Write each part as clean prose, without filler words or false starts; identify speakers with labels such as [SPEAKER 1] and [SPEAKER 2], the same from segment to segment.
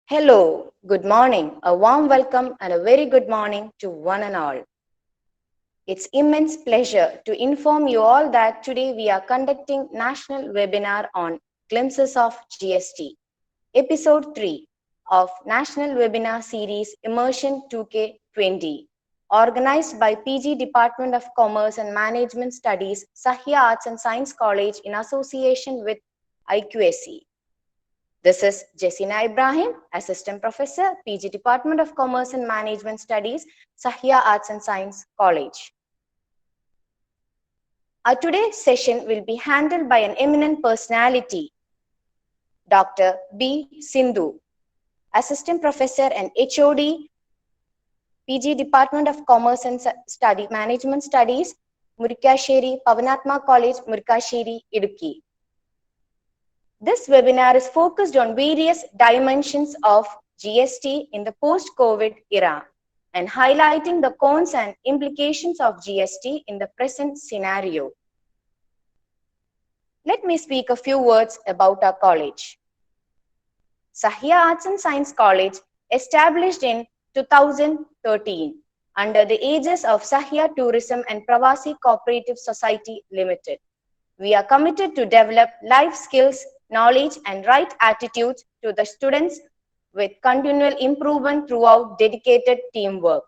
[SPEAKER 1] Hello, good morning, a warm welcome and a very good morning to one and all. It's immense pleasure to inform you all that today we are conducting national webinar on glimpses of GST, episode 3 of National Webinar Series Immersion 2K20, organized by PG Department of Commerce and Management Studies, Sahya Arts and Science College in association with IQSC. This is Jessina Ibrahim, Assistant Professor, PG Department of Commerce and Management Studies, Sahya Arts and Science College. Our today's session will be handled by an eminent personality, Dr. B. Sindhu, Assistant Professor and HOD, PG Department of Commerce and Management Studies, Murikasheri, Pavanatma College, Murikasheri, Idukki. This webinar is focused on various dimensions of GST in the post-COVID era and highlighting the cons and implications of GST in the present scenario. Let me speak a few words about our college. Sahya Arts and Science College, established in 2013 under the aegis of Sahya Tourism and Pravasi Cooperative Society Limited. We are committed to develop life skills, knowledge and right attitudes to the students with continual improvement throughout dedicated teamwork.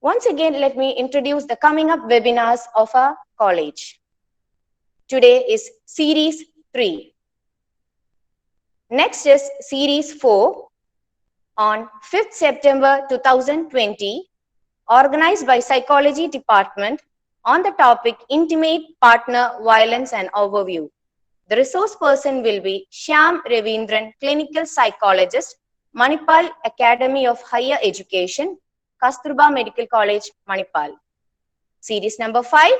[SPEAKER 1] Once again, let me introduce the coming up webinars of our college. Today is Series 3. Next is Series 4 on 5th September 2020, organized by Psychology Department on the topic Intimate Partner Violence and Overview. The resource person will be Shyam Ravindran, Clinical Psychologist, Manipal Academy of Higher Education, Kasturba Medical College, Manipal. Series number 5,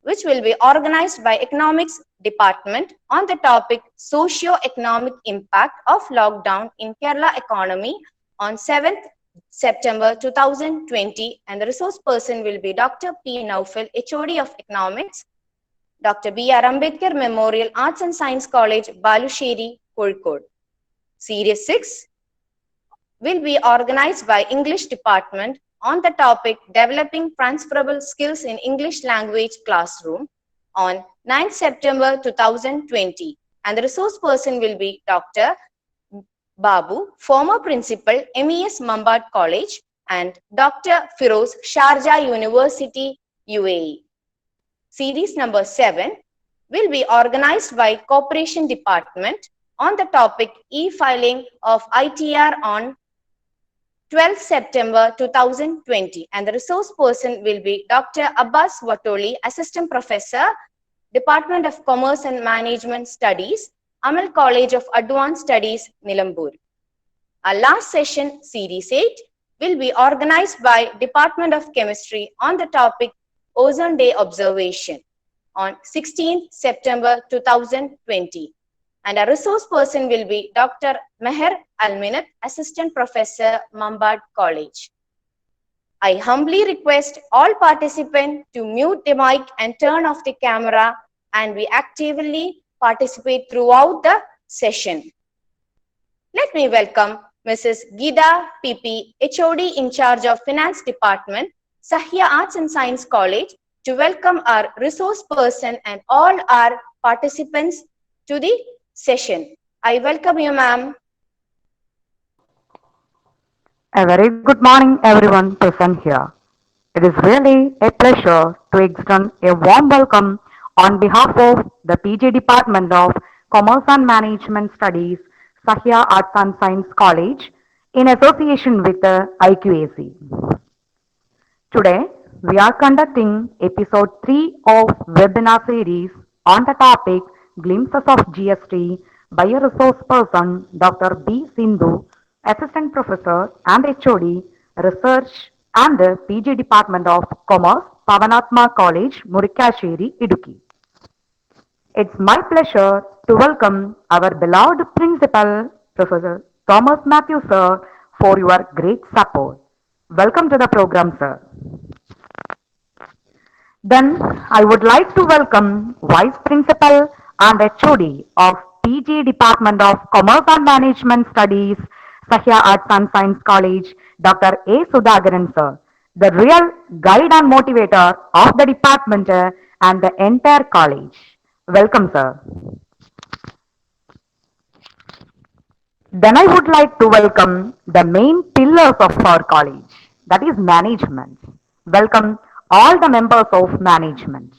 [SPEAKER 1] which will be organized by Economics Department on the topic Socio-Economic Impact of Lockdown in Kerala Economy on 7th September 2020, and the resource person will be Dr. P. Naufal, HOD of Economics, Dr. B.R. Ambedkar Memorial Arts and Science College, Balusheri, Kozhikode. Series 6 will be organized by English Department on the topic Developing Transferable Skills in English Language Classroom on 9th September 2020, and the resource person will be Dr. Babu, former principal, MES Mambad College, and Dr. Firoz, Sharjah University, UAE. Series number 7 will be organized by Corporation Department on the topic E-filing of ITR on 12th September 2020, and the resource person will be Dr. Abbas Watoli, Assistant Professor, Department of Commerce and Management Studies, Amal College of Advanced Studies, Nilambur. Our last session, Series 8, will be organized by Department of Chemistry on the topic Ozone Day Observation on 16th September 2020. And our resource person will be Dr. Meher Alminat, Assistant Professor, Mambad College. I humbly request all participants to mute the mic and turn off the camera, and we actively participate throughout the session. Let me welcome Mrs. Gida PP, HOD in charge of Finance Department, Sahya Arts and Science College, to welcome our resource person and all our participants to the session. I welcome you, ma'am.
[SPEAKER 2] A very good morning, everyone present here. It is really a pleasure to extend a warm welcome on behalf of the PG Department of Commerce and Management Studies, Sahya Arts and Science College, in association with the IQAC. Today, we are conducting episode 3 of webinar series on the topic Glimpses of GST by a resource person, Dr. B. Sindhu, Assistant Professor and HOD, Research and the PG Department of Commerce, Pavanatma College, Murikasheri, Idukki. It's my pleasure to welcome our beloved Principal, Professor Thomas Matthew, sir, for your great support. Welcome to the program, sir. Then I would like to welcome Vice Principal and HOD of PG Department of Commerce and Management Studies, Sahya Arts and Science College, Dr. A. Sudhakaran sir, the real guide and motivator of the department and the entire college. Welcome, sir. Then I would like to welcome the main pillars of our college, that is management. Welcome all the members of management.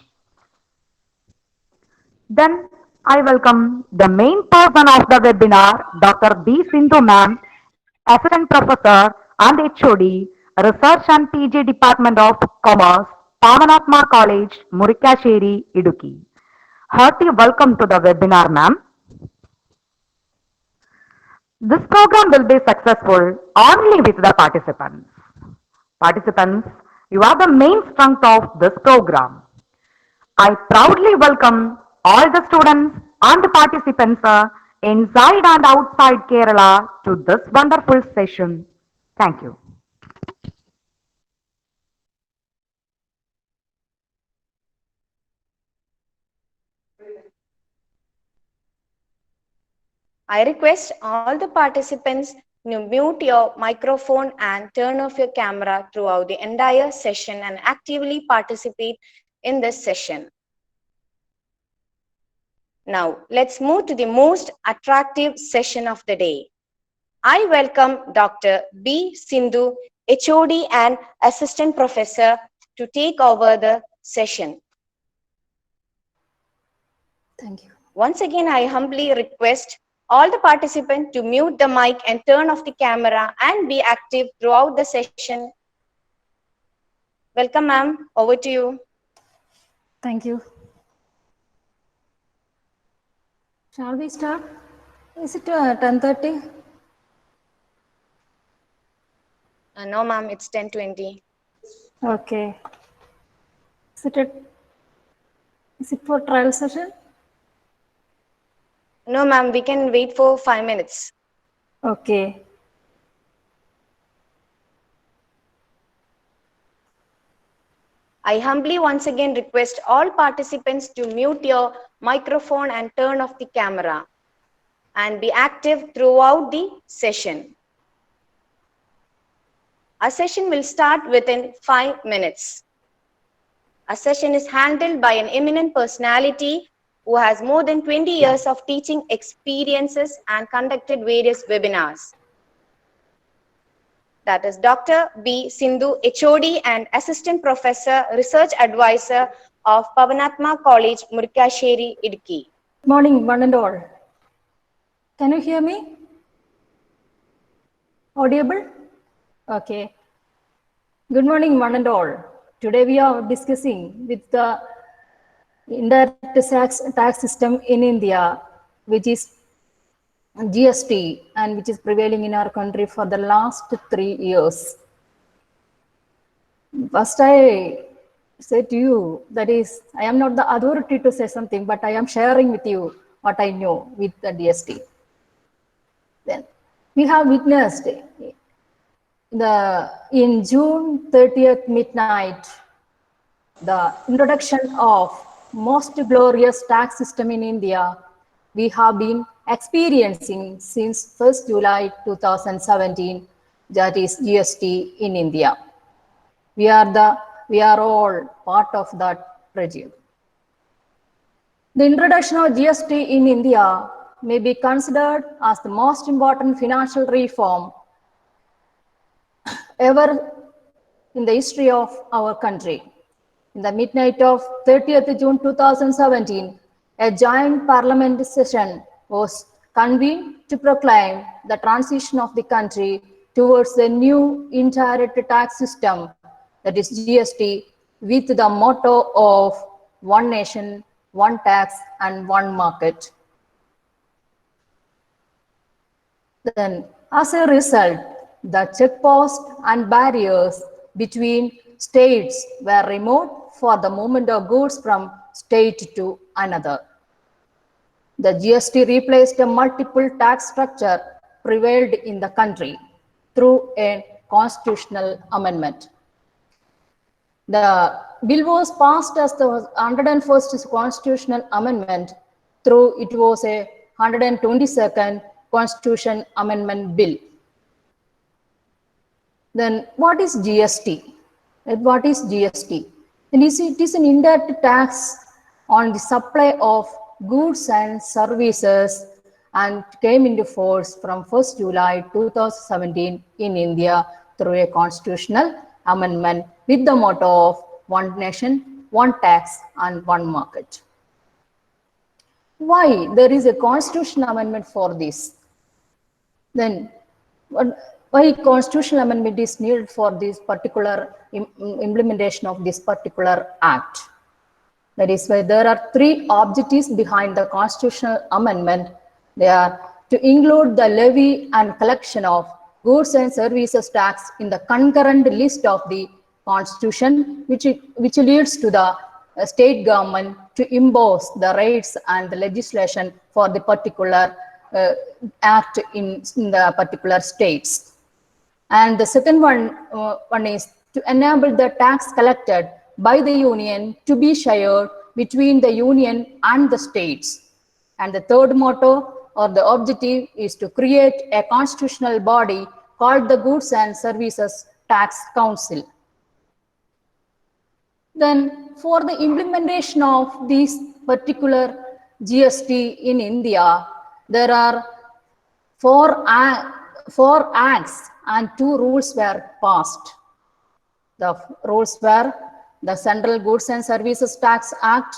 [SPEAKER 2] Then I welcome the main person of the webinar, Dr. B. Sindhu ma'am, Assistant Professor and HOD, Research and PG Department of Commerce, Pavanatma College, Murikasheri, Idukki. Hearty welcome to the webinar, ma'am. This program will be successful only with the participants. Participants, you are the main strength of this program. I proudly welcome all the students and the participants inside and outside Kerala to this wonderful session. Thank you.
[SPEAKER 1] I request all the participants to mute your microphone and turn off your camera throughout the entire session and actively participate in this session. Now, let's move to the most attractive session of the day. I welcome Dr. B. Sindhu, HOD and Assistant Professor, to take over the session.
[SPEAKER 3] Thank you.
[SPEAKER 1] Once again, I humbly request all the participants to mute the mic and turn off the camera and be active throughout the session. Welcome, ma'am. Over to you.
[SPEAKER 3] Thank you. Shall we start? Is it 10:30?
[SPEAKER 1] No, ma'am, it's 10:20.
[SPEAKER 3] Okay. Is it for trial session?
[SPEAKER 1] No, ma'am, we can wait for 5 minutes.
[SPEAKER 3] Okay.
[SPEAKER 1] I humbly once again request all participants to mute your microphone and turn off the camera and be active throughout the session. Our session will start within 5 minutes. Our session is handled by an eminent personality who has more than 20 years of teaching experiences and conducted various webinars. That is Dr. B. Sindhu, HOD and Assistant Professor, Research Advisor of Pavanatma College, Murikasheri, Idukki.
[SPEAKER 3] Good morning, one and all. Can you hear me? Audible? Okay. Good morning, one and all. Today we are discussing with the indirect tax system in India, which is GST, and which is prevailing in our country for the last 3 years. First, I say to you, that is, I am not the authority to say something, but I am sharing with you what I know with the GST. Then we have witnessed in June 30th midnight, the introduction of most glorious tax system in India we have been experiencing since 1st July 2017, that is GST in India. We are all part of that regime. The introduction of GST in India may be considered as the most important financial reform ever in the history of our country. In the midnight of 30th June 2017, a joint parliament session was convened to proclaim the transition of the country towards a new indirect tax system, that is GST, with the motto of one nation, one tax, and one market. Then, as a result, the checkposts and barriers between states were removed for the movement of goods from state to another. The GST replaced a multiple tax structure prevailed in the country through a constitutional amendment. The bill was passed as the 101st constitutional amendment. Through it was a 122nd Constitution Amendment Bill. Then what is GST? What is GST? Then it is an indirect tax on the supply of goods and services and came into force from 1st July 2017 in India through a constitutional amendment with the motto of one nation, one tax and one market. Why there is a constitutional amendment for this? Then why constitutional amendment is needed for this particular implementation of this particular act? That is why there are three objectives behind the constitutional amendment. They are to include the levy and collection of goods and services tax in the concurrent list of the constitution, which leads to the state government to impose the rates and the legislation for the particular act in the particular states. And the second one is to enable the tax collected by the union to be shared between the union and the states. And the third motto or the objective is to create a constitutional body called the Goods and Services Tax Council. Then for the implementation of this particular GST in India, there are four acts and 2 rules were passed. The rules were the Central Goods and Services Tax Act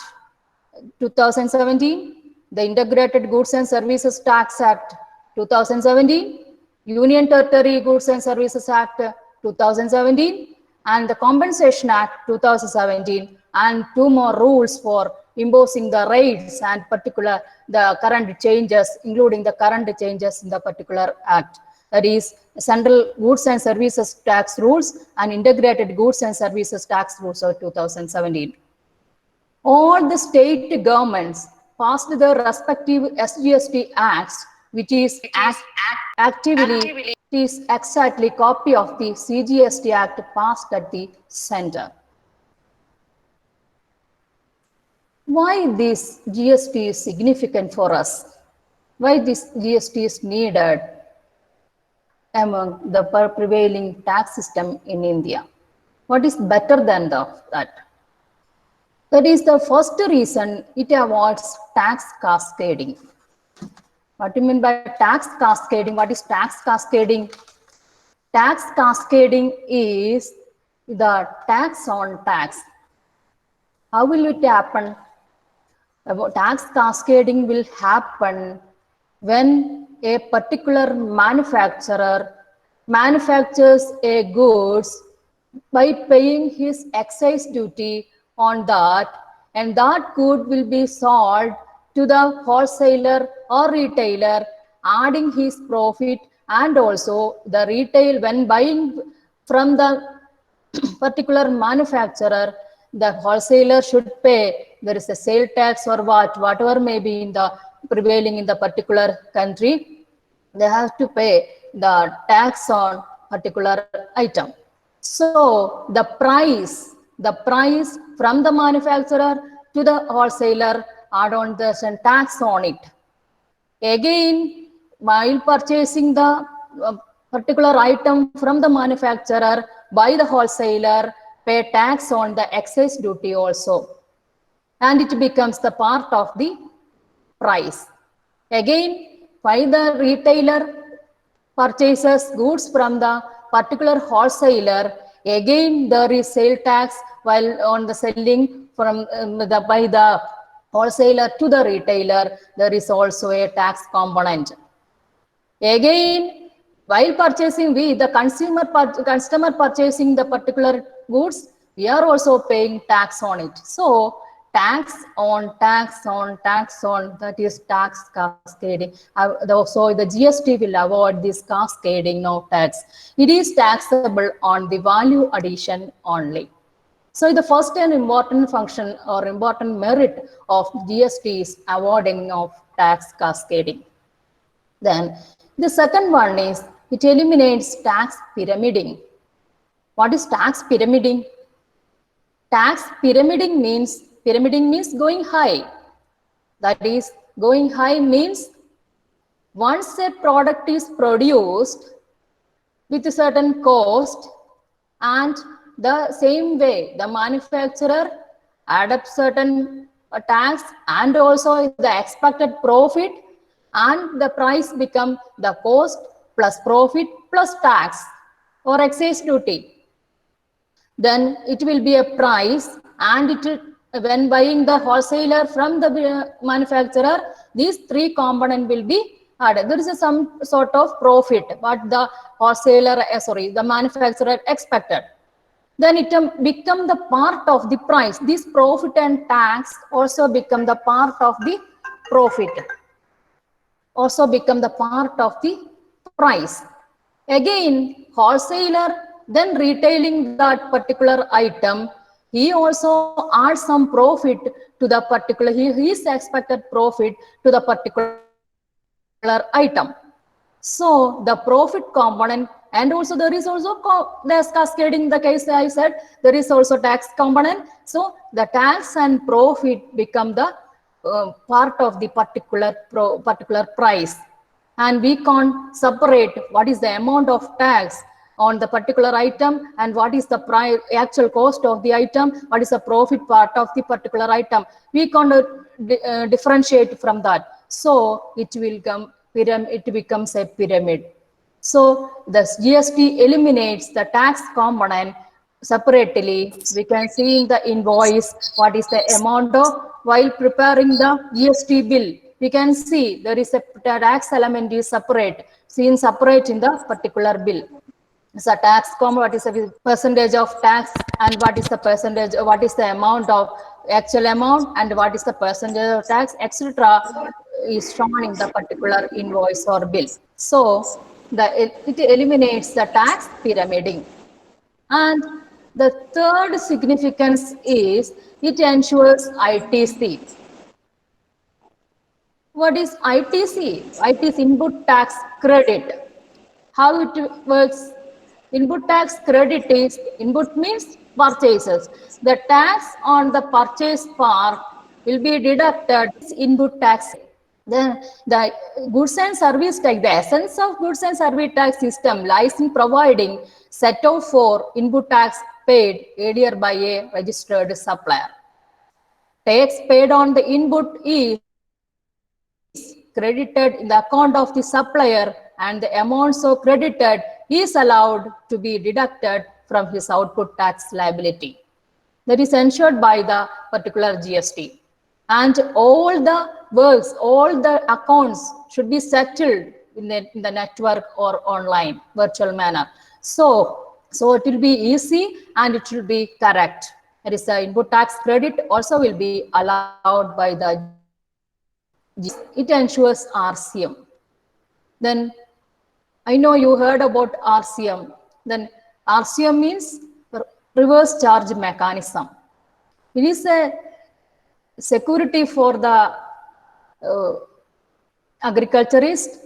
[SPEAKER 3] 2017, the Integrated Goods and Services Tax Act 2017, Union Territory Goods and Services Act 2017, and the Compensation Act 2017, and 2 more rules for imposing the rates and particular the current changes, including the current changes in the particular act. That is Central Goods and Services Tax Rules and Integrated Goods and Services Tax Rules of 2017. All the state governments passed their respective SGST acts, which is actively is exactly copy of the CGST Act passed at the center. Why this GST is significant for us? Why this GST is needed among the prevailing tax system in India? What is better than that? That is the first reason it avoids tax cascading. What do you mean by tax cascading? What is tax cascading? Tax cascading is the tax on tax. How will it happen? Tax cascading will happen when a particular manufacturer manufactures a goods by paying his excise duty on that, and that good will be sold to the wholesaler or retailer, adding his profit, and also the retail when buying from the particular manufacturer, the wholesaler should pay. There is a sale tax or whatever may be in the prevailing in the particular country, they have to pay the tax on particular item. So the price from the manufacturer to the wholesaler add on the tax on it. Again, while purchasing the particular item from the manufacturer by the wholesaler, pay tax on the excise duty also, and it becomes the part of the price. Again, while the retailer purchases goods from the particular wholesaler, again there is sale tax while on the selling from by the wholesaler to the retailer, there is also a tax component. Again, while purchasing, the customer purchasing the particular goods, we are also paying tax on it. So tax on tax on tax on, that is tax cascading. So the GST will avoid this cascading of tax. It is taxable on the value addition only. So the first and important function or important merit of GST is avoiding of tax cascading. Then the second one is it eliminates tax pyramiding. What is tax pyramiding? Tax pyramiding means going high. That is, going high means Once a product is produced with a certain cost, and the same way the manufacturer adapts certain tax and also the expected profit, and the price become the cost plus profit plus tax or excise duty. Then it will be a price, and it will, when buying the wholesaler from the manufacturer, these three components will be added. There is some sort of profit what the wholesaler the manufacturer expected, then it become the part of the price. This profit and tax also become the part of the profit, also become the part of the price. Again, wholesaler then retailing that particular item, he also adds some profit to the particular, his expected profit to the particular item. So the profit component, and also there is also there's cascading, the case I said, there is also tax component. So the tax and profit become the part of the particular price, and we can't separate what is the amount of tax on the particular item and what is the actual cost of the item, what is the profit part of the particular item. We can't differentiate from that. So it will come it becomes a pyramid. So the GST eliminates the tax component separately. We can see in the invoice what is the amount of, while preparing the GST bill, we can see there is a tax element is separate, seen separate in the particular bill. So tax what is the percentage of tax, and what is the percentage, what is the amount of actual amount, and what is the percentage of tax, etc. is shown in the particular invoice or bill. So it eliminates the tax pyramiding. And the third significance is it ensures ITC. What is ITC? It is input tax credit. How it works? Input tax credit is, input means purchases. The tax on the purchase part will be deducted input tax. Then the goods and service tax, the essence of goods and service tax system lies in providing set of for input tax paid earlier by a registered supplier. Tax paid on the input is credited in the account of the supplier, and the amount so credited is allowed to be deducted from his output tax liability. That is ensured by the particular GST. And all the works, all the accounts should be settled in the network or online virtual manner. So it will be easy and it will be correct. That is, the input tax credit also will be allowed by the GST. It ensures RCM. Then I know you heard about RCM. Then RCM means reverse charge mechanism. It is a security for the agriculturist,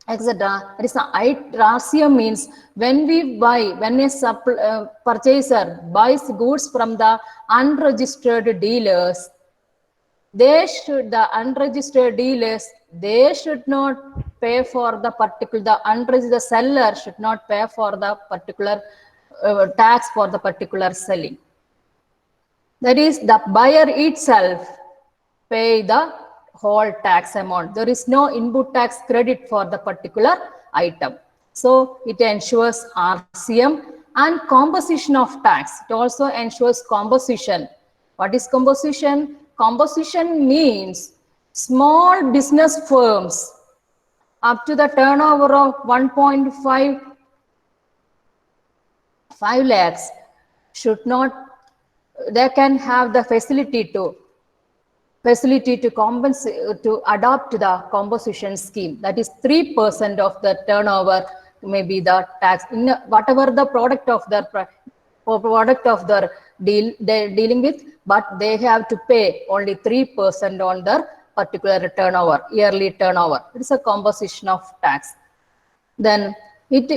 [SPEAKER 3] etc. It is RCM means when we buy, when a purchaser buys goods from the unregistered dealers, the unregistered dealers, they should not pay for the particular, the seller should not pay for the particular tax for the particular selling. That is, the buyer itself pay the whole tax amount. There is no input tax credit for the particular item. So it ensures RCM and composition of tax. It also ensures composition. What is composition? Composition means small business firms up to the turnover of 1.5 lakhs should not, they can have the facility to compensate, to adopt the composition scheme. That is 3% of the turnover may be the tax in whatever the product of their deal they're dealing with, but they have to pay only 3% on their particular turnover, yearly turnover. It is a composition of tax. Then it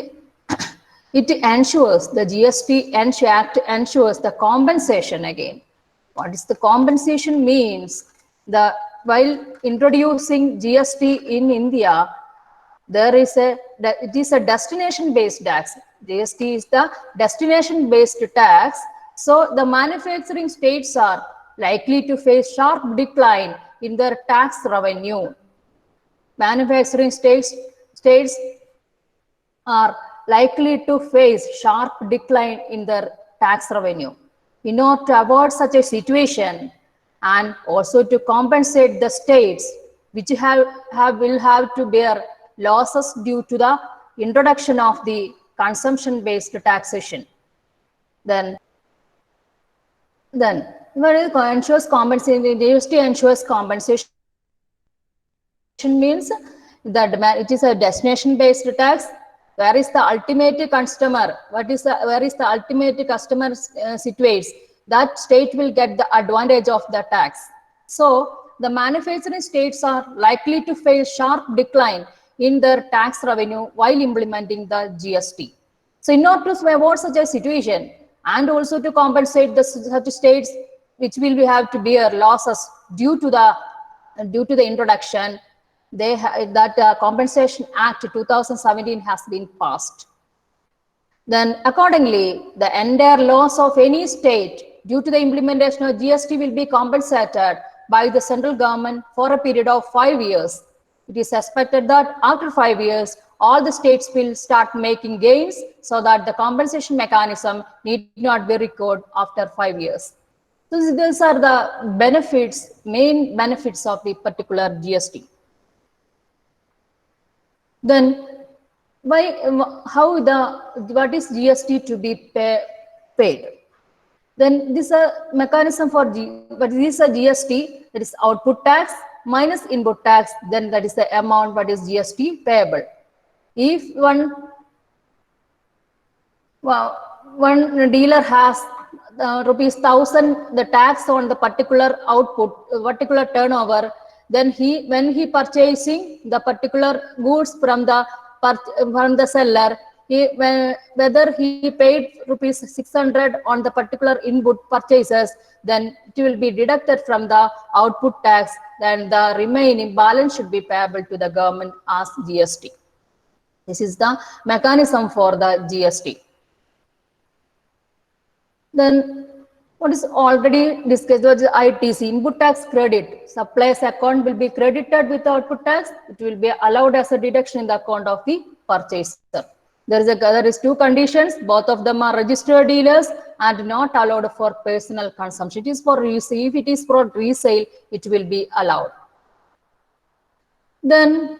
[SPEAKER 3] ensures, the GST Act ensures the compensation again. What is the compensation means? While introducing GST in India, it is a destination based tax. GST is the destination based tax. So the manufacturing states are likely to face sharp decline in their tax revenue. Manufacturing states are likely to face sharp decline in their tax revenue. In order to avoid such a situation and also to compensate the states which will have to bear losses due to the introduction of the consumption-based taxation, then what is ensures compensation? GST ensures compensation means that it is a destination based tax. Where is the ultimate customer? Where is the ultimate customer situates? That state will get the advantage of the tax. So the manufacturing states are likely to face sharp decline in their tax revenue while implementing the GST. So in order to avoid such a situation and also to compensate the such states which will have to bear losses due to the introduction, that Compensation Act 2017 has been passed. Then accordingly, the entire loss of any state due to the implementation of GST will be compensated by the central government for a period of 5 years. It is expected that after 5 years, all the states will start making gains so that the compensation mechanism need not be recorded after 5 years. So these are the benefits, main benefits of the particular GST. Then what is GST to be paid? Then this is a mechanism for but this is a GST, that is output tax minus input tax, then that is the amount what is GST payable. If one dealer has rupees 1,000 the tax on the particular output, particular turnover, then when he purchasing the particular goods from the seller, whether he paid rupees 600 on the particular input purchases, then it will be deducted from the output tax, then the remaining balance should be payable to the government as GST. This is the mechanism for the GST. Then what is already discussed was ITC, input tax credit. Supplier's account will be credited with output tax. It will be allowed as a deduction in the account of the purchaser. There is two conditions. Both of them are registered dealers and not allowed for personal consumption. It is for resale. If it is for resale, it will be allowed. Then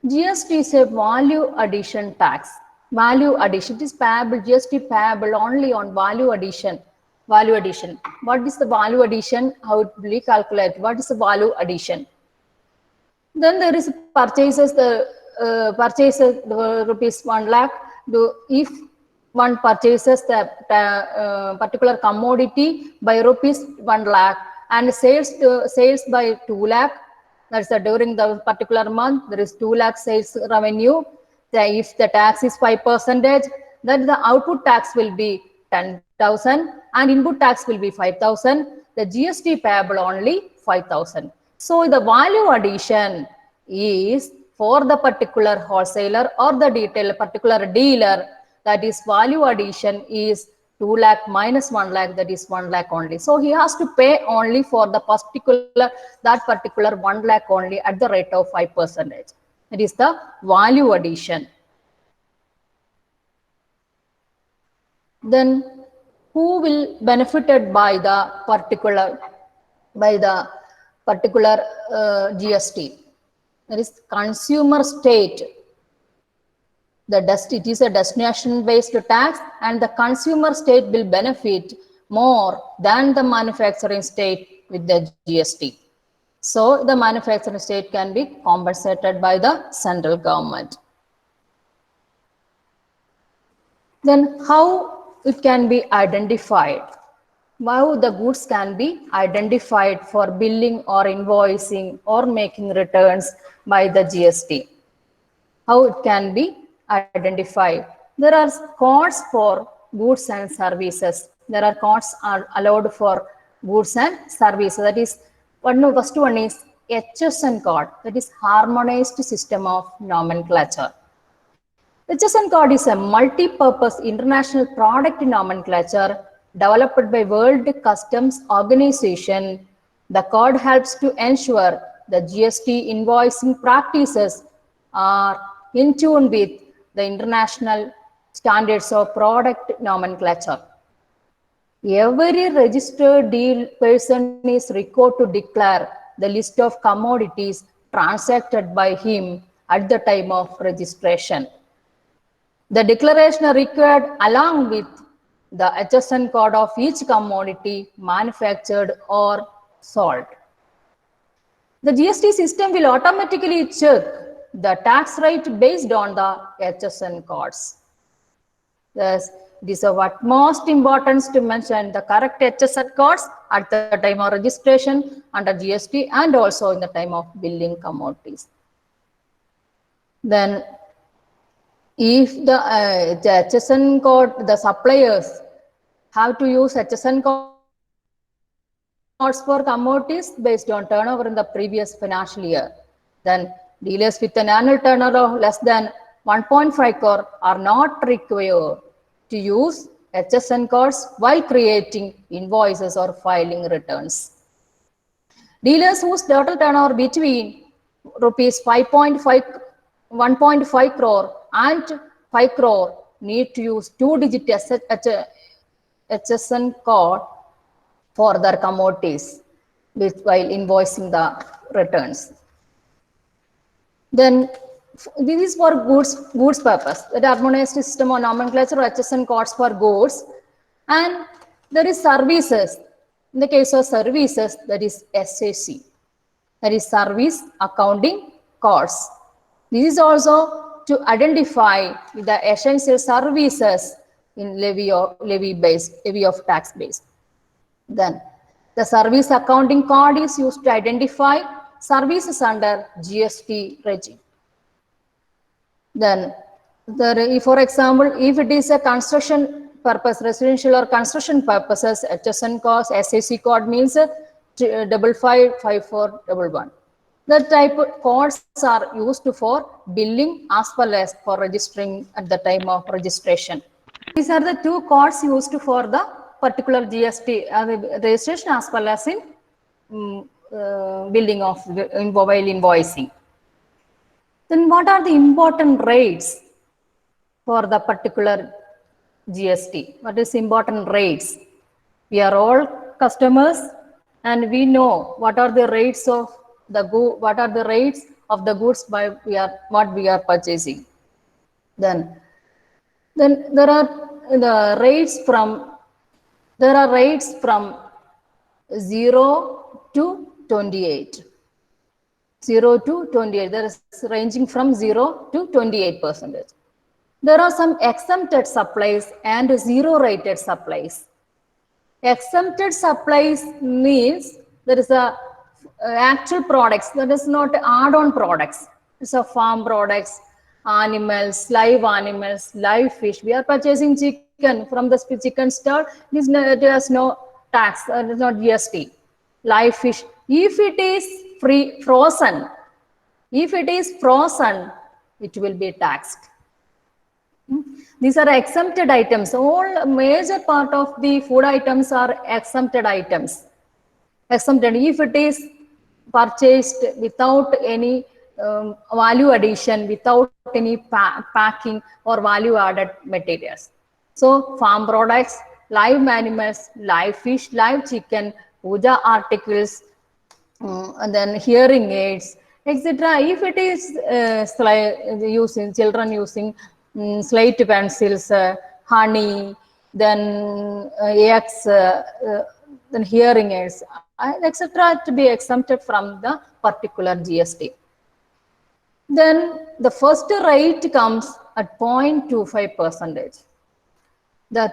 [SPEAKER 3] GST is a value addition tax. Value addition, it is payable, GST payable only on value addition. Value addition. What is the value addition? How it will be calculated? What is the value addition? Then there is purchases. The purchases rupees 1 lakh. If one purchases the particular commodity by rupees 1 lakh and sales by 2 lakh, that's during the particular month there is 2 lakh sales revenue. If the tax is 5%, then the output tax will be 10,000 and input tax will be 5,000. The GST payable only 5,000. So the value addition is for the particular wholesaler or the particular dealer. That is value addition is 2 lakh minus 1 lakh, that is 1 lakh only. So he has to pay only for the that particular 1 lakh only at the rate of 5%. That is the value addition. Then who will benefited by the particular GST? That is consumer state. It is a destination based tax and the consumer state will benefit more than the manufacturing state with the GST. So the manufacturing state can be compensated by the central government. Then how it can be identified? How the goods can be identified for billing or invoicing or making returns by the GST? How it can be identified? There are codes for goods and services. There are codes are allowed for goods and services. That is, first one is HSN code, that is Harmonized System of Nomenclature. HSN code is a multi-purpose international product nomenclature developed by World Customs Organization. The code helps to ensure the GST invoicing practices are in tune with the international standards of product nomenclature. Every registered deal person is required to declare the list of commodities transacted by him at the time of registration. The declaration are required along with the HSN code of each commodity manufactured or sold. The GST system will automatically check the tax rate based on the HSN codes. Thus, it is of utmost importance to mention the correct HSN codes at the time of registration under GST and also in the time of billing commodities. Then, if the HSN code, the suppliers have to use HSN codes for commodities based on turnover in the previous financial year, then dealers with an annual turnover of less than 1.5 crore are not required to use HSN codes while creating invoices or filing returns. Dealers whose total turnover between rupees 1.5 crore and 5 crore need to use two-digit HSN code for their commodities while invoicing the returns. Then this is for goods purpose, the harmonized system or nomenclature or HSN codes for goods. And there is services. In the case of services, that is SAC, that is service accounting codes. This is also to identify the essential services in levy of tax base. Then the service accounting code is used to identify services under GST regime. Then, for example, if it is a construction purpose, residential or construction purposes, HSN codes, SAC code means 555411. The type of codes are used for billing as well as for registering at the time of registration. These are the two codes used for the particular GST registration as well as in billing of mobile invoicing. Then what are the important rates for the particular GST? What is important rates? We are all customers and we know what are the rates of the goods by what we are purchasing. Then there are rates from 0 to 28. 0 to 28, there is ranging from 0 to 28%. There are some exempted supplies and zero rated supplies. Exempted supplies means there is a actual products, that is not add-on products. It's a farm products, animals, live fish. We are purchasing chicken from the chicken stall. It has no tax, it is not GST. Live fish, if it is frozen, it will be taxed. These are exempted items. All major part of the food items are exempted items. Exempted if it is purchased without any value addition, without any packing or value added materials. So farm products, live animals, live fish, live chicken, puja articles, and then hearing aids, etc. If it is children using slate pencils, honey, then eggs, then hearing aids, etc. to be exempted from the particular GST. Then the first rate comes at 0.25%. The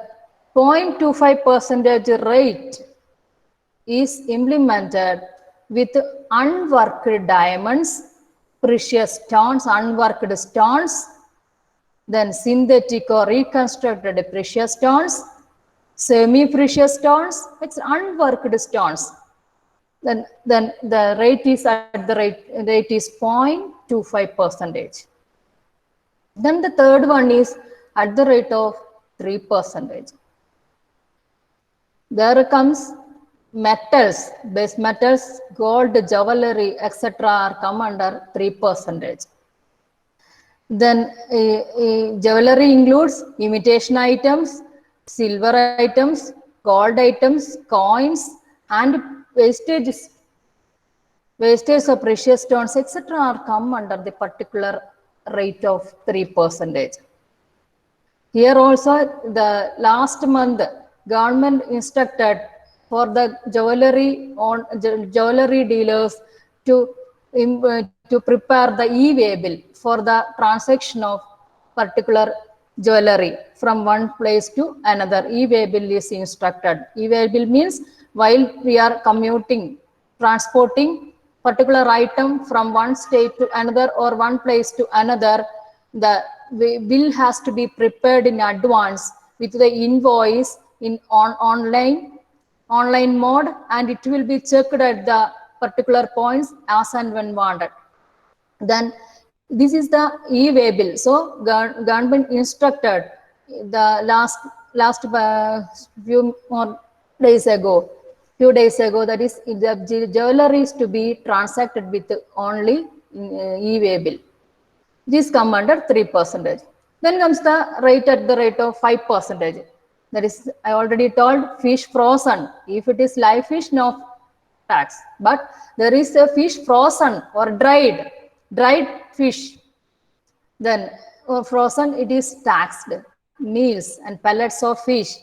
[SPEAKER 3] 0.25% rate is implemented with unworked diamonds, precious stones, unworked stones, then synthetic or reconstructed precious stones, semi-precious stones, it's unworked stones. then the rate is at the rate is 0.25 percentage. Then the third one is at the rate of 3 percentage. There comes metals, base metals, gold, jewelry, etc. are come under 3 percentage. Then jewelry includes imitation items, silver items, gold items, coins, and wastages. Wastage of precious stones, etc. are come under the particular rate of 3 percentage. Here also, the last month, government instructed for the jewelry dealers to prepare the e-way bill for the transaction of particular jewelry from one place to another. E-way bill is instructed. E-way bill means while we are commuting, transporting particular item from one state to another or one place to another, the bill has to be prepared in advance with the invoice in online mode, and it will be checked at the particular points as and when wanted. Then this is the e-way bill. So government instructed the last few days ago, that is the jewelry is to be transacted with only e-way bill. This come under 3 percentage. Then comes the rate at the rate of 5 percentage. That is, I already told, fish frozen. If it is live fish, no tax. But there is a fish frozen or dried fish. Then frozen, it is taxed. Meals and pellets of fish,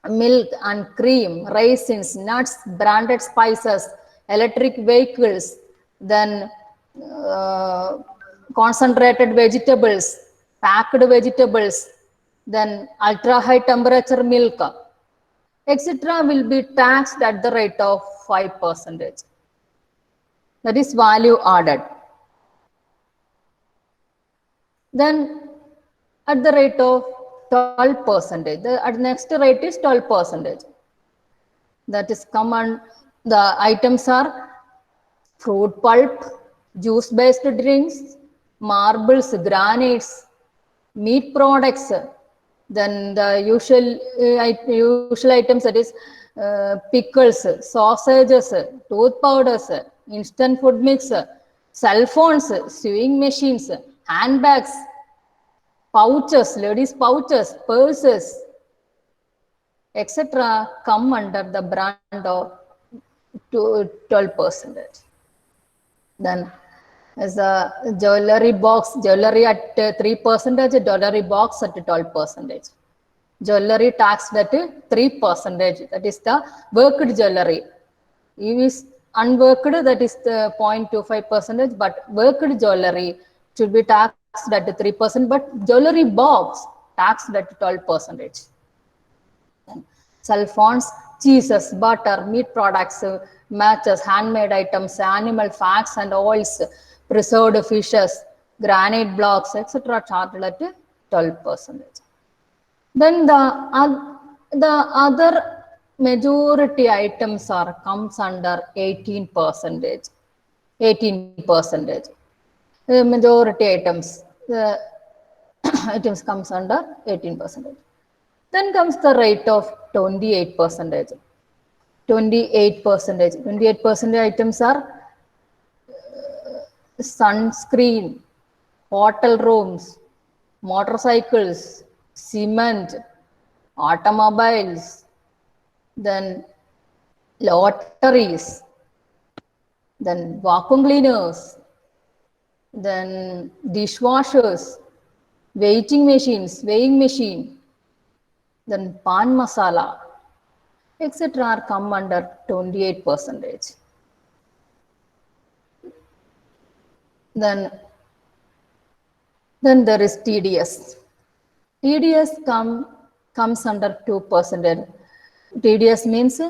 [SPEAKER 3] milk and cream, raisins, nuts, branded spices, electric vehicles, then concentrated vegetables, packed vegetables, then ultra high temperature milk, etc. will be taxed at the rate of 5 percentage. That is value added. Then at the rate of 12 percentage, the next rate is 12 percentage. That is common. The items are fruit pulp, juice based drinks, marbles, granites, meat products. Then the usual items, that is pickles, sausages, tooth powders, instant food mix, cell phones, sewing machines, handbags, pouches, ladies pouches, purses, etc. come under the brand of 12 percentage. Then as a jewelry box, jewelry at 3 percentage, jewelry box at 12 percentage. Jewelry taxed at 3 percentage, that is the worked jewelry. If is unworked, that is the 0.25 percentage, but worked jewelry should be taxed at 3%, but jewelry box taxed at 12 percentage. Cell phones, cheeses, butter, meat products, matches, handmade items, animal fats and oils, preserved fishes, granite blocks, etc. charged at 12 percentage. Then the other majority items comes under 18 percentage. 18 percentage. The majority items, the items comes under 18 percentage. Then comes the rate of 28 percentage. 28 percentage. 28 percentage items are sunscreen, hotel rooms, motorcycles, cement, automobiles, then lotteries, then vacuum cleaners, then dishwashers, weighing machine, then pan masala, etc. are come under 28 percentage. Then there is TDS. TDS comes under 2 percentage. TDS means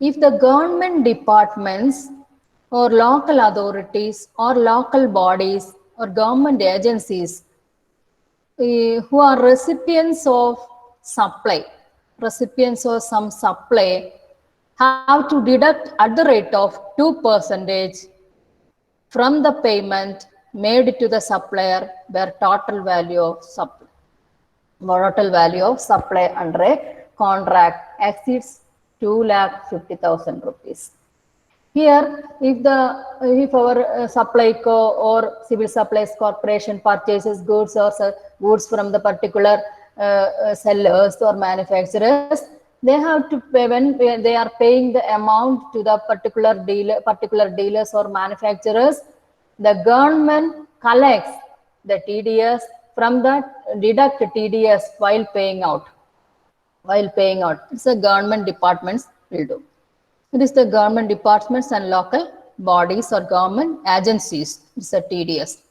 [SPEAKER 3] if the government departments or local authorities or local bodies or government agencies who are recipients of some supply, have to deduct at the rate of 2% from the payment made to the supplier where total value of supply under a contract exceeds 2,50,000 rupees. Here, if our Supplyco or Civil Supplies Corporation purchases goods or goods from the particular sellers or manufacturers, they have to pay when they are paying the amount to the particular dealers or manufacturers. The government collects the TDS from the deduct TDS while paying out. It's the government departments will do. It is the government departments and local bodies or government agencies. It's a TDS.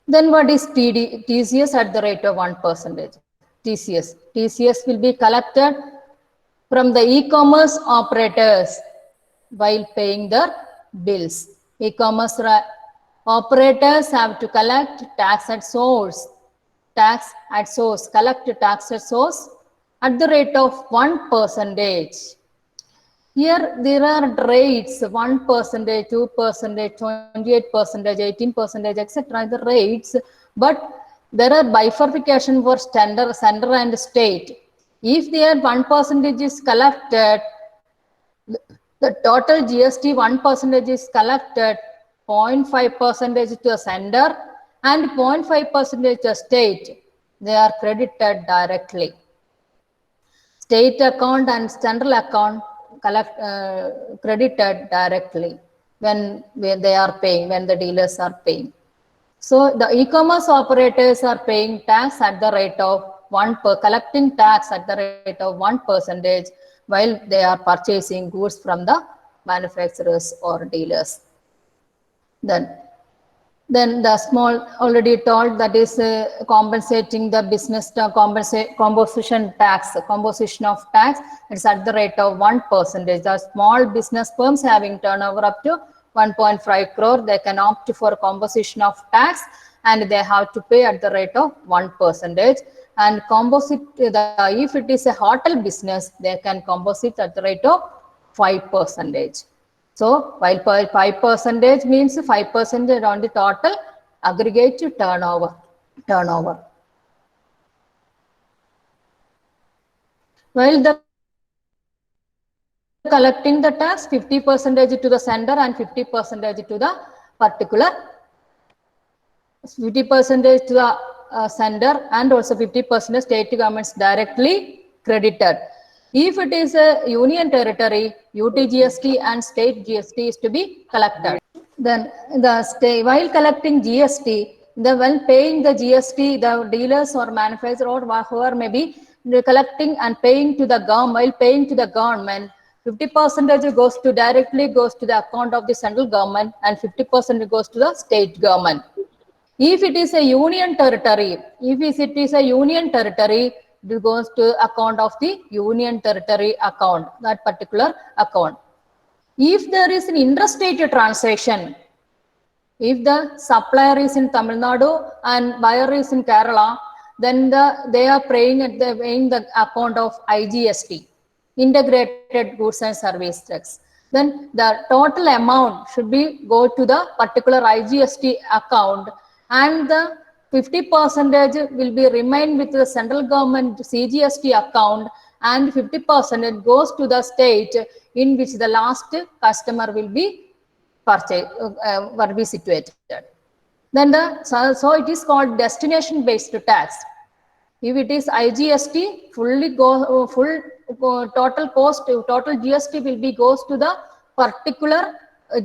[SPEAKER 3] Then what is TCS at the rate of 1%? TCS will be collected from the e-commerce operators while paying their bills. E-commerce operators have to collect tax at source. Collect tax at source at the rate of 1%. Here there are rates 1%, 2%, 28%, 18%, etc. The rates, but there are bifurcation for center and state. If their 1% is collected, the total GST 1% is collected, 0.5% to the center and 0.5% to the state. They are credited directly. State account and central account credited directly when they are paying, when the dealers are paying. So the e-commerce operators are paying tax at the rate of collecting tax at the rate of 1% while they are purchasing goods from the manufacturers or dealers. Then the small already told, that is compensating the business composition of tax. It's at the rate of 1%. The small business firms having turnover up to 1.5 crore, they can opt for composition of tax and they have to pay at the rate of 1%. And if it is a hotel business, they can composite at the rate of 5%. So while 5% means 5% on the total aggregate turnover. While the collecting the tax, 50% to the sender and 50% to the particular 50% to the sender and also 50% state governments directly credited. If it is a union territory, UT-GST and state GST is to be collected. Then while collecting GST, when paying the GST, the dealers or manufacturer or whoever may be collecting and paying to the government, while paying to the government, 50% directly goes to the account of the central government and 50% goes to the state government. If it is a union territory, it goes to account of the union territory account, that particular account. If there is an interstate transaction, if the supplier is in Tamil Nadu and buyer is in Kerala, then they are paying the account of IGST, Integrated Goods and Service Tax. Then the total amount should go to the particular IGST account, and the 50% will be remain with the central government CGST account, and 50% goes to the state in which the last customer will be situated. Then so it is called destination based tax. If it is IGST, total GST will goes to the particular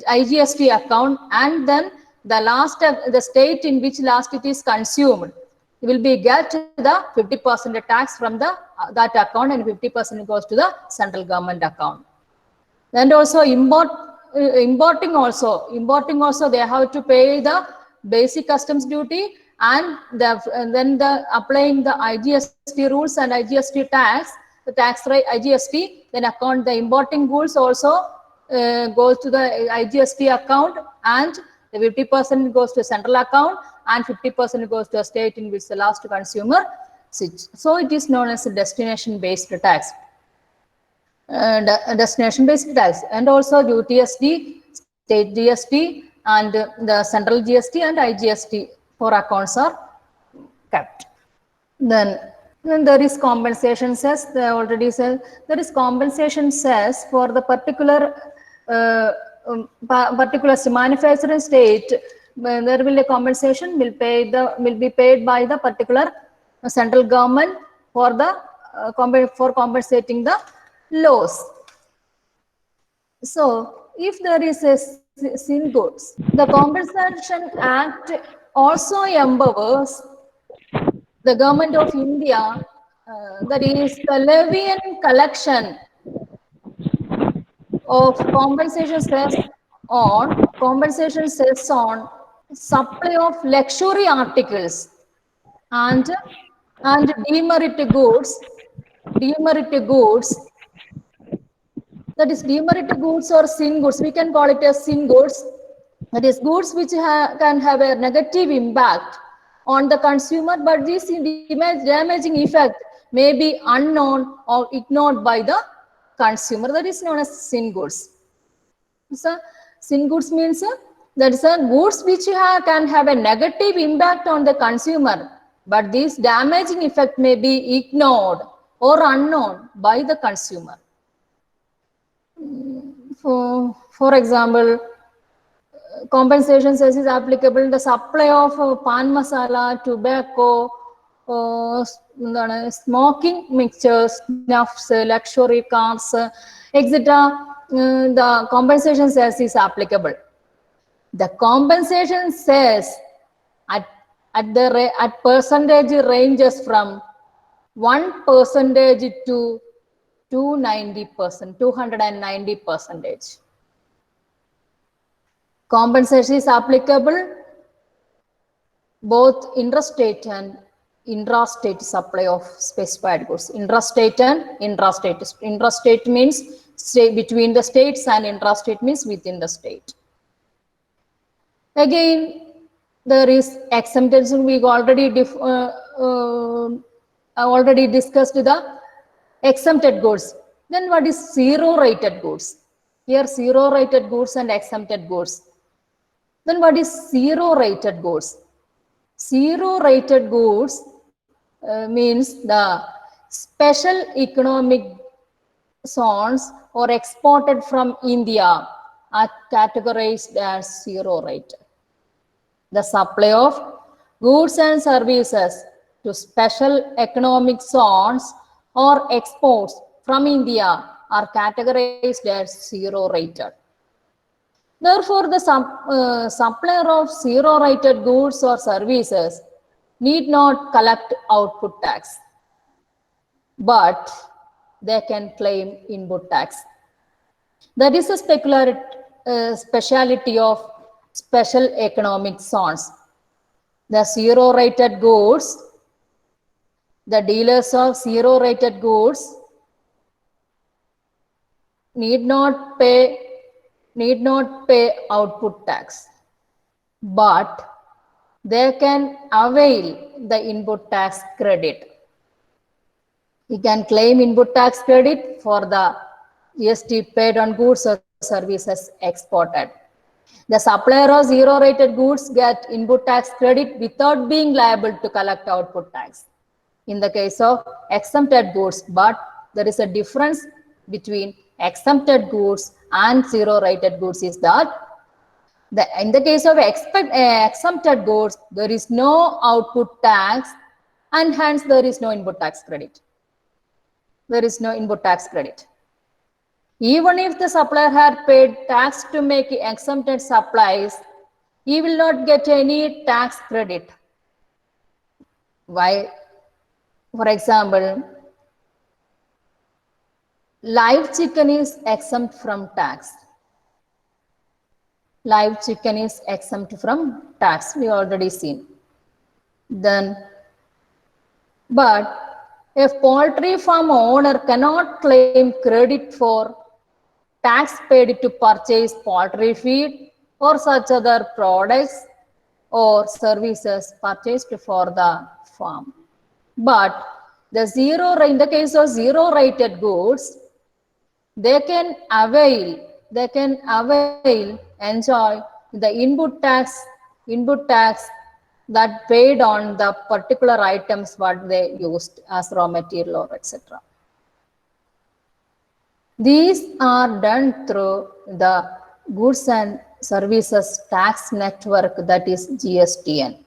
[SPEAKER 3] IGST account, and then the state in which last it is consumed will get the 50% tax from that account, and 50% goes to the central government account. And also importing also they have to pay the basic customs duty, and then applying the IGST rules and IGST tax, the tax rate IGST, then account the importing goods also goes to the IGST account, and the 50% goes to central account and 50% goes to a state in which the last consumer sits. So it is known as a destination based tax. destination-based tax, and also UTSD, state GST, and the central GST and IGST for accounts are kept. Then there is compensation cess. They already said there is compensation cess for the particular manufacturing state. There will a compensation will be paid by the particular central government for the for compensating the loss. So if there is a sin goods, the Compensation Act also empowers the government of India, that is the levy and collection of compensation cess on supply of luxury articles and demerit goods, that is demerit goods or sin goods. We can call it as sin goods. That is goods which can have a negative impact on the consumer, but this damaging effect may be unknown or ignored by the consumer. That is known as sin goods. So sin goods means that is a goods which can have a negative impact on the consumer, but this damaging effect may be ignored or unknown by the consumer. For example, compensation cess is applicable in the supply of pan masala, tobacco, smoking mixtures, snuffs, luxury cars, etc. The compensation cess is applicable. The compensation cess at percentage ranges from 1% to 290%. Compensation is applicable both intrastate and intrastate supply of specified goods. Intrastate and intrastate. Intrastate means between the states and intrastate means within the state. Again, there is exemption. We already discussed the exempted goods. Then what is zero rated goods? Here zero rated goods and exempted goods. Then what is zero rated goods? Zero rated goods means the special economic zones or exported from India are categorized as zero rated. The supply of goods and services to special economic zones or exports from India are categorized as zero rated. Therefore, the supplier of zero rated goods or services need not collect output tax, but they can claim input tax. That is a speciality of special economic zones. The zero rated goods, the dealers of zero rated goods need not pay output tax, but they can avail the input tax credit. You can claim input tax credit for the GST paid on goods or services exported. The supplier of zero rated goods get input tax credit without being liable to collect output tax in the case of exempted goods, but there is a difference between exempted goods and zero rated goods is that in the case of exempted goods, there is no output tax and hence there is no input tax credit. There is no input tax credit. Even if the supplier had paid tax to make exempted supplies, he will not get any tax credit. Why? For example, live chicken is exempt from tax. Live chicken is exempt from tax. We already seen. But a poultry farm owner cannot claim credit for tax paid to purchase poultry feed or such other products or services purchased for the farm. But in the case of zero rated goods, they can enjoy the input tax that paid on the particular items what they used as raw material or etc. These are done through the Goods and Services Tax Network, that is GSTN.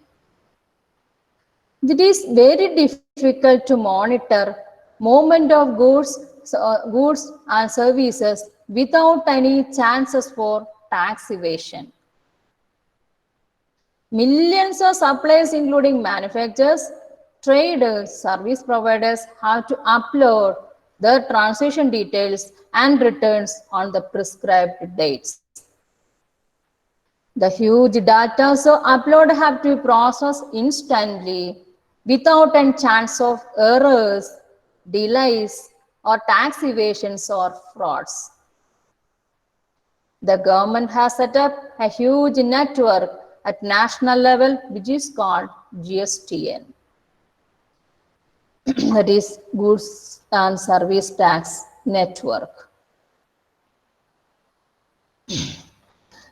[SPEAKER 3] It is very difficult to monitor movement of goods and services without any chances for tax evasion. Millions of suppliers, including manufacturers, traders, service providers, have to upload their transaction details and returns on the prescribed dates. The huge data so upload have to be processed instantly without any chance of errors, delays, or tax evasions or frauds. The government has set up a huge network at national level, which is called GSTN. That is Goods and Service Tax Network.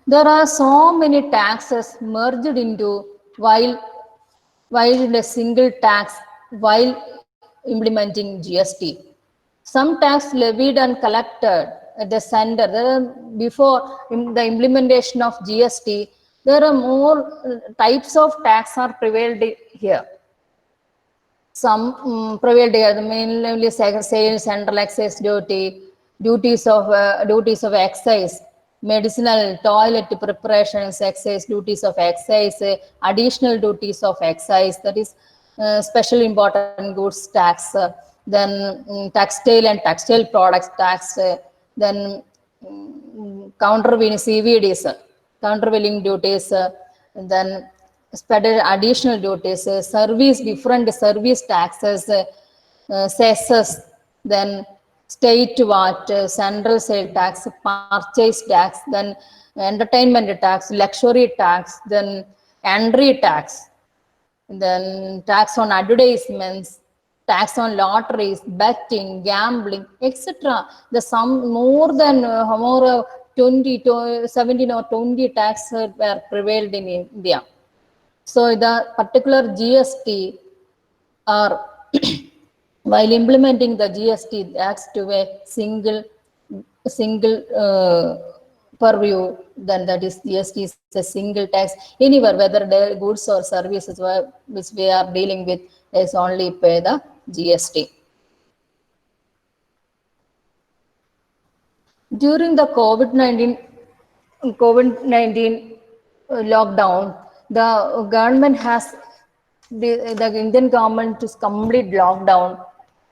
[SPEAKER 3] There are so many taxes merged into while a single tax while implementing GST. Some tax levied and collected at the center. Before the implementation of GST, there are more types of tax are prevailed here. Some prevailed here, mainly sales, central excise duty, duties of excise, medicinal toilet preparations, excise duties of excise, additional duties of excise, that is special important goods tax, then textile and textile products tax, then countervailing CVDs, countervailing duties, then additional duties, different service taxes, cesses, then state VAT, central sale tax, purchase tax, then entertainment tax, luxury tax, then entry tax, then tax on advertisements, tax on lotteries, betting, gambling, etc. The sum more than 17 or 20 taxes were prevailed in India. So the particular GST are while implementing the GST acts to a single purview, then that is GST is a single tax anywhere, whether the goods or services which we are dealing with is only pay the GST. During the COVID-19 lockdown, the government has the Indian government is complete lockdown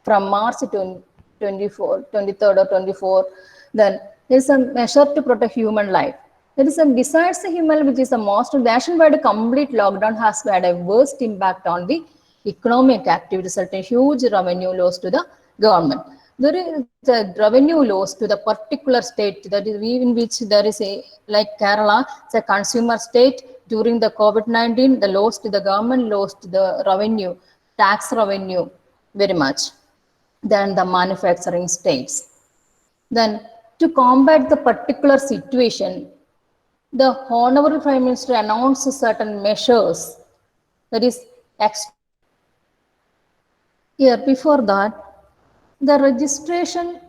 [SPEAKER 3] from March 23rd or 24th. Then there is a measure to protect human life. There is a besides the human, which is the most nationwide complete lockdown has had a worst impact on the economic activity, resulting huge revenue loss to the government. There is the revenue loss to the particular state, that is in which there is a, like Kerala, it's a consumer state. During the COVID-19, the loss to the government lost the revenue, tax revenue very much than the manufacturing states. Then to combat the particular situation, the Honorable Prime Minister announced certain measures, that is here before that, the registration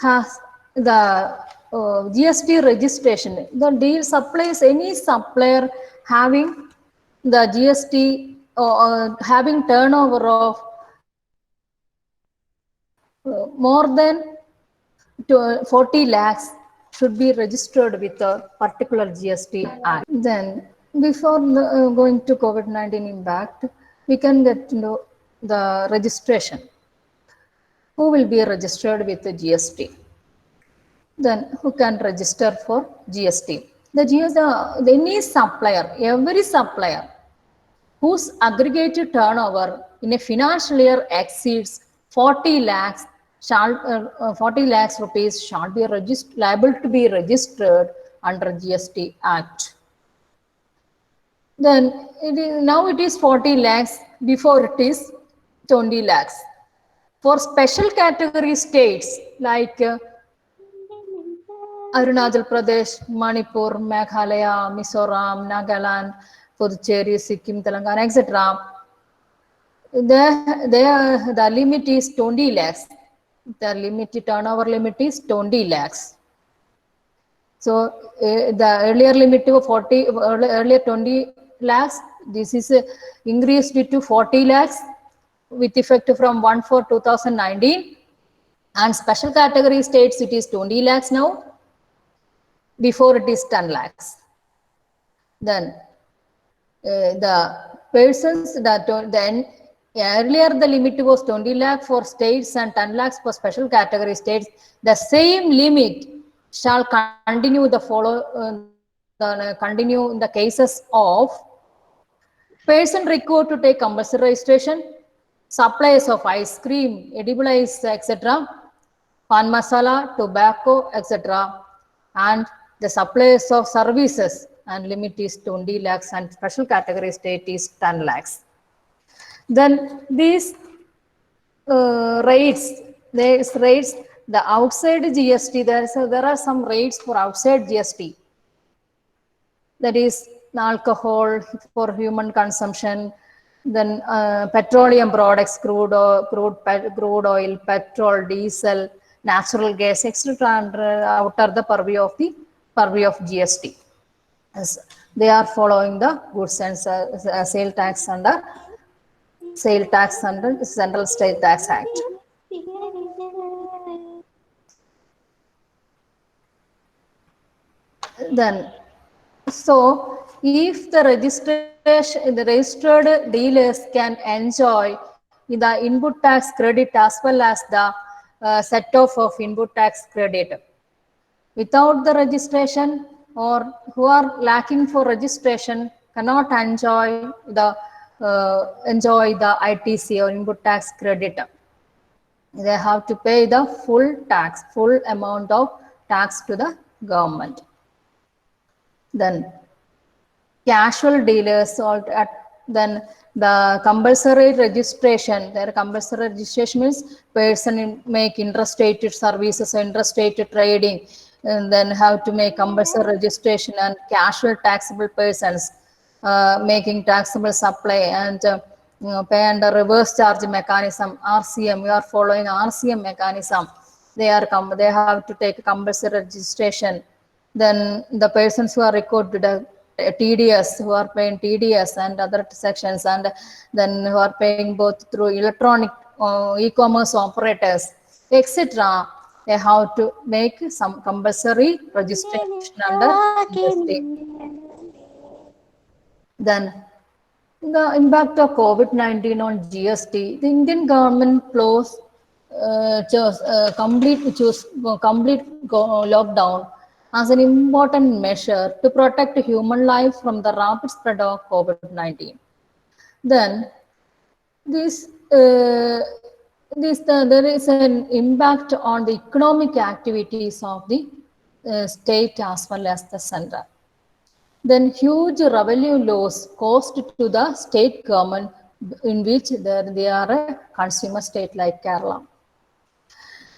[SPEAKER 3] has the GST registration. The deal supplies any supplier having the GST having turnover of more than 40 lakhs should be registered with a particular GST Act. Then before going to COVID-19 impact, we can get to know the registration. Who will be registered with the GST? Then who can register for GST? The GST, any supplier, every supplier whose aggregated turnover in a financial year exceeds 40 lakhs rupees shall be liable to be registered under GST Act. Then now it is 40 lakhs, before it is 20 lakhs. For special category states like Arunachal Pradesh, Manipur, Meghalaya, Mizoram, Nagaland, Puducherry, Sikkim, Telangana, etc. The limit is 20 lakhs. The turnover limit is 20 lakhs. So the earlier limit to 40, earlier 20 lakhs, this is increased to 40 lakhs with effect from 1/4/2019. And special category states it is 20 lakhs now. Before it is 10 lakhs. Then the persons that then earlier the limit was 20 lakh for states and 10 lakhs for special category states. The same limit shall continue continue in the cases of person required to take compulsory registration, suppliers of ice cream, edible ice, etc., pan masala, tobacco, etc., and the suppliers of services, and limit is 20 lakhs and special category state is 10 lakhs. Then these rates, the outside GST, there are some rates for outside GST. That is alcohol for human consumption, then petroleum products, crude oil, petrol, diesel, natural gas, etc., outer the purview of GST. As they are following the goods and sale tax under Central State Tax Act. Then, so if the registered dealers can enjoy the input tax credit as well as the set-off of input tax credit, without the registration or who are lacking for registration cannot enjoy the ITC or input tax credit. They have to pay the full amount of tax to the government. Then casual dealers, then the compulsory registration. Their compulsory registration means person make interstate services, interstate trading, and then have to make compulsory registration, and casual taxable persons making taxable supply and pay under reverse charge mechanism, RCM. We are following RCM mechanism. They have to take compulsory registration. Then the persons who are recorded TDS, who are paying TDS and other sections, and then who are paying both through electronic e-commerce operators, etc., they have to make some compulsory registration under GST. Then the impact of COVID-19 on GST, the Indian government chose complete lockdown as an important measure to protect human life from the rapid spread of COVID-19. Then there is an impact on the economic activities of the state as well as the center. Then huge revenue loss caused to the state government, in which they are a consumer state like Kerala.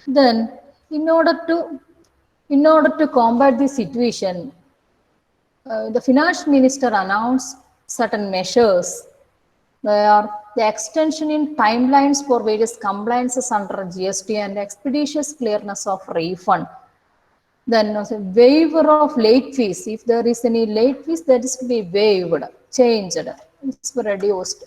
[SPEAKER 3] Then in order to combat this situation, the finance minister announced certain measures. They are the extension in timelines for various compliances under GST and expeditious clearness of refund. Then also waiver of late fees. If there is any late fees, that is to be waived, changed, it's reduced.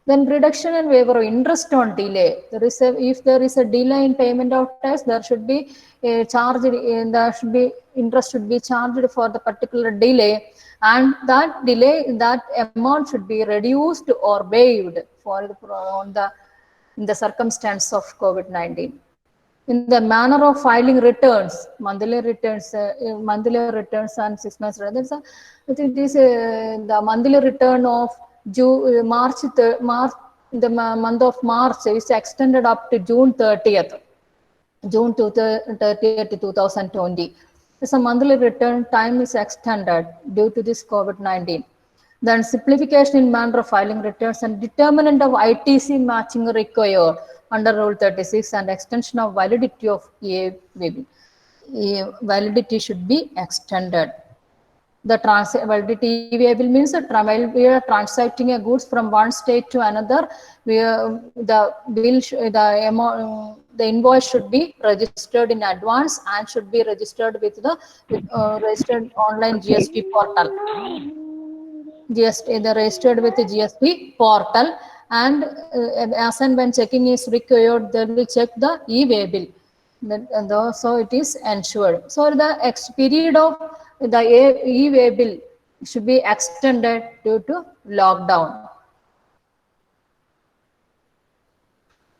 [SPEAKER 3] Then reduction and waiver of interest on delay. If there is a delay in payment of tax, there should be a charge. Interest should be charged for the particular delay, and that amount should be reduced or waived in the circumstance of COVID-19. In the manner of filing returns, monthly returns and 6 months returns. I think this the monthly return of the month of March is extended up to June 30th, 2020. So monthly return time is extended due to this COVID-19. Then simplification in manner of filing returns and determinant of ITC matching required under Rule 36 and extension of validity of EAVB. validity should be extended. The validity EVABLE means that while we are transacting a goods from one state to another, the bill, the invoice should be registered in advance and should be registered with the registered online GST portal. GST, they registered with the GST portal, and as and when checking is required, they will check the e-waybill. So it is ensured. So the period of the e-waybill should be extended due to lockdown.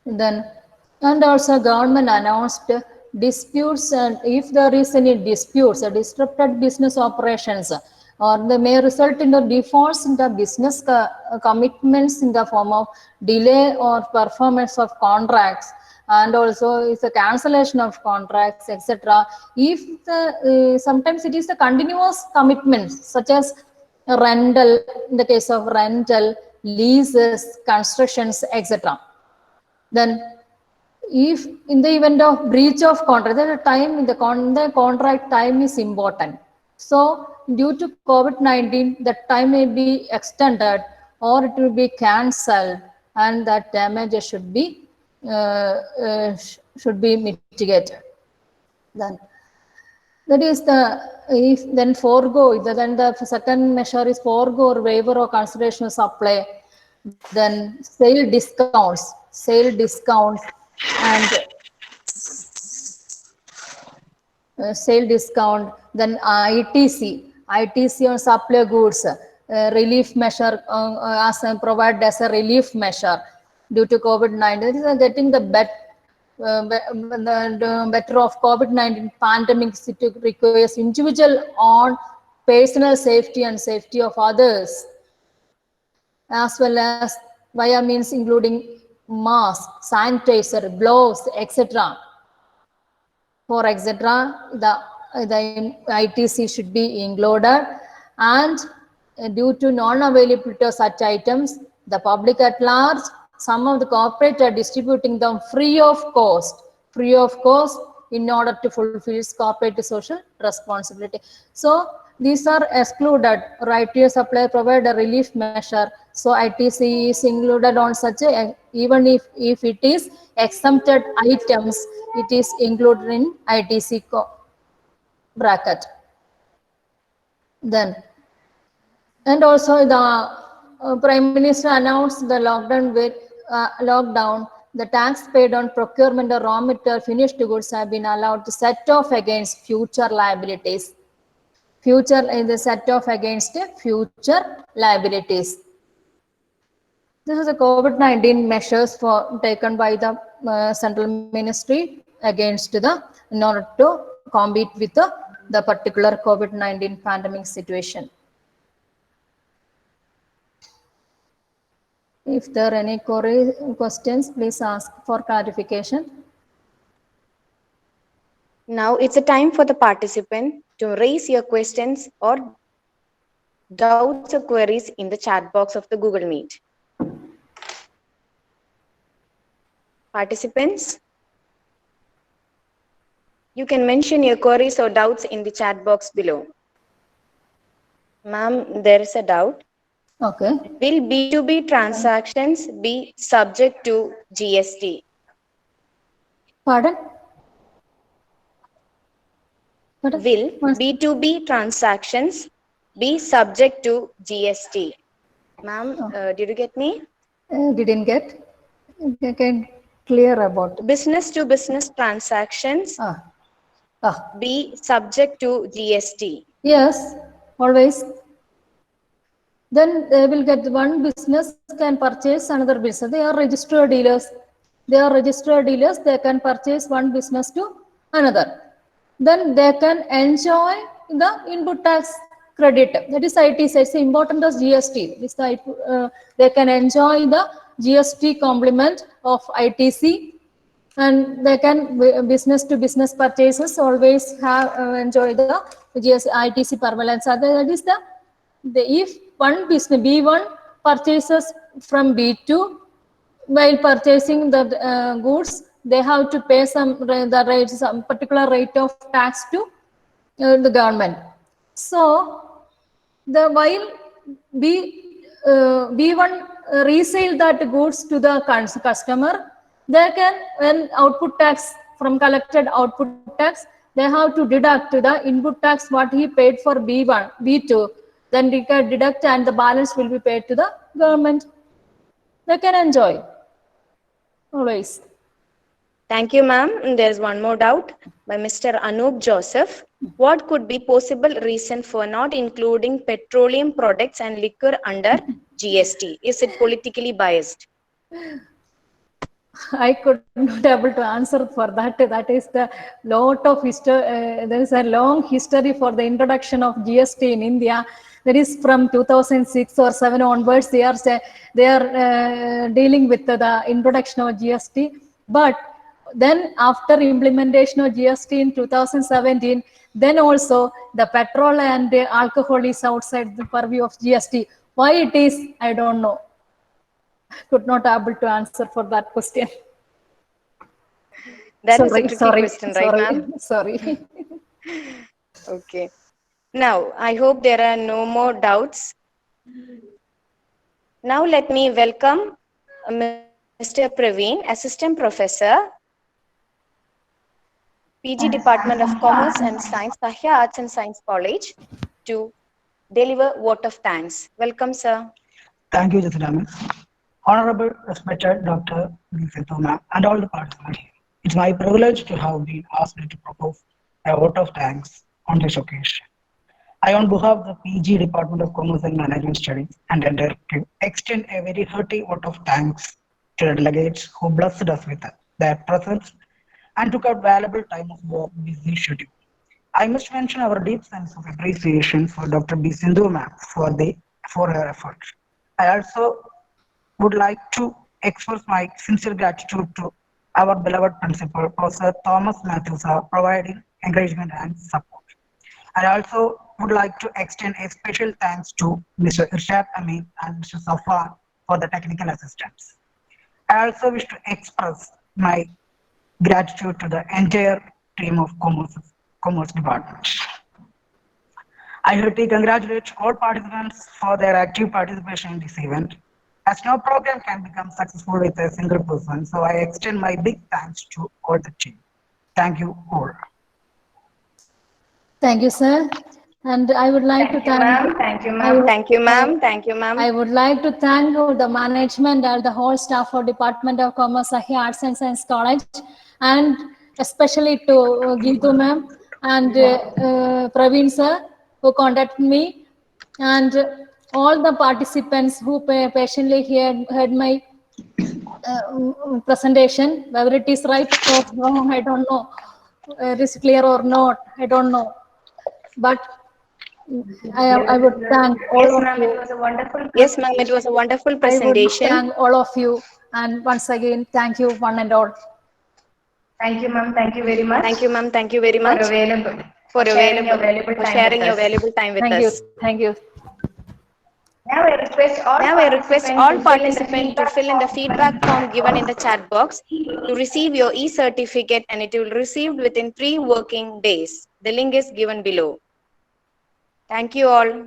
[SPEAKER 3] Then, and also government announced disputes, and if there is any disputes, disrupted business operations, or they may result in the defaults in the business commitments in the form of delay or performance of contracts, and also it's a cancellation of contracts, etc. If the sometimes it is the continuous commitments such as rental, in the case of rental, leases, constructions, etc. Then, if in the event of breach of contract, the time in the contract time is important. So, due to COVID-19, the time may be extended or it will be cancelled, and that damage should be mitigated. Then, that is the if then forego. Then the second measure is forego or waiver or consideration of supply. Then sale discounts, and sale discount. Then ITC on supply goods, relief measure provided as a relief measure due to COVID-19. These are getting the better of COVID-19 pandemic requires individual on personal safety and safety of others, as well as via means including mask, sanitizer, gloves, etc. For etc., the ITC should be included, and due to non-availability of such items, the public at large, some of the corporates are distributing them free of cost in order to fulfill its corporate social responsibility. So these are excluded. Right to supply provide a relief measure. So ITC is included on such a, even if it is exempted items, it is included in ITC bracket. Then, and also the Prime Minister announced the lockdown. The tax paid on procurement of raw material finished goods have been allowed to set off against future liabilities. Future is the set off against future liabilities. This is the COVID-19 measures taken by the central ministry against in order to compete with the particular COVID-19 pandemic situation. If there are any questions, please ask for clarification.
[SPEAKER 1] Now it's a time for the participant to raise your questions or doubts or queries in the chat box of the Google Meet. Participants, you can mention your queries or doubts in the chat box below. Ma'am, there is a doubt.
[SPEAKER 3] Okay.
[SPEAKER 1] Will B2B transactions be subject to GST?
[SPEAKER 3] Pardon?
[SPEAKER 1] Will B2B transactions be subject to GST? Ma'am, did you get me?
[SPEAKER 3] Didn't get. You can clear about
[SPEAKER 1] Business to business transactions be subject to GST.
[SPEAKER 3] Yes, always. Then they will get one business can purchase another business. They are registered dealers. They can purchase one business to another. Then they can enjoy the input tax credit. That is ITC. It's important as GST. They can enjoy the GST complement of ITC, and they can business to business purchases always have enjoy the ITC prevalence. That is if one business B1 purchases from B2 while purchasing the goods, they have to pay some particular rate of tax to the government. So the while B1 resale that goods to the customer, they can, when output tax from collected output tax, they have to deduct the input tax what he paid for B1, B2, then they can deduct and the balance will be paid to the government. They can enjoy always.
[SPEAKER 1] Thank you, ma'am. There's one more doubt by Mr. Anup Joseph. What could be possible reason for not including petroleum products and liquor under GST? Is it politically biased?
[SPEAKER 3] I could not able to answer for that. That is the lot of history. There is a long history for the introduction of GST in India. That is from 2006 or 7 onwards. They are dealing with the introduction of GST. But then after implementation of GST in 2017, then also the petrol and the alcohol is outside the purview of GST. Why it is, I don't know. Could not able to answer for that question.
[SPEAKER 1] That was a tricky question, right, ma'am?
[SPEAKER 3] Sorry.
[SPEAKER 1] Okay. Now, I hope there are no more doubts. Now, let me welcome Mr. Praveen, Assistant Professor, PG Department of Commerce and Science, Sahya Arts and Science College, to deliver vote of thanks. Welcome, sir.
[SPEAKER 4] Thank you, Jessica. Honorable, respected Dr. Sindhu ma'am, and all the participants here. It's my privilege to have been asked to propose a vote of thanks on this occasion. I, on behalf of the PG Department of Commerce and Management Studies and Directive, extend a very hearty vote of thanks to the delegates who blessed us with their presence and took out valuable time of your busy schedule. I must mention our deep sense of appreciation for Dr. B. Sindhu ma'am for her effort. I also would like to express my sincere gratitude to our beloved principal, Professor Thomas Matthews, for providing encouragement and support. I also would like to extend a special thanks to Mr. Irshad Amin and Mr. Safar for the technical assistance. I also wish to express my gratitude to the entire team of Commerce Department. I heartily congratulate all participants for their active participation in this event. As no program can become successful with a single person, so I extend my big thanks to all the team. Thank you all.
[SPEAKER 3] Thank you, sir. And I would like to thank.
[SPEAKER 1] Thank you, ma'am. Thank you, ma'am. Thank you, ma'am.
[SPEAKER 3] I would like to thank the management and the whole staff of Department of Commerce, Sahya Arts and Science College, and especially to Geetu ma'am and Praveen sir who contacted me, and all the participants who patiently heard my presentation. Whether it is right or wrong, I don't know. It is clear or not, I don't know. But I would thank all of you.
[SPEAKER 1] Yes, ma'am. It was a wonderful presentation.
[SPEAKER 3] I would thank all of you, and once again, thank you, one and all.
[SPEAKER 5] Thank you, ma'am. Thank you very much.
[SPEAKER 1] Thank you, ma'am. Thank you very much
[SPEAKER 5] for sharing your valuable time with us.
[SPEAKER 3] Thank you.
[SPEAKER 5] Now I request all participants
[SPEAKER 1] To fill in the feedback form given in the chat box to receive your e-certificate, and it will be received within 3 working days. The link is given below. Thank you all.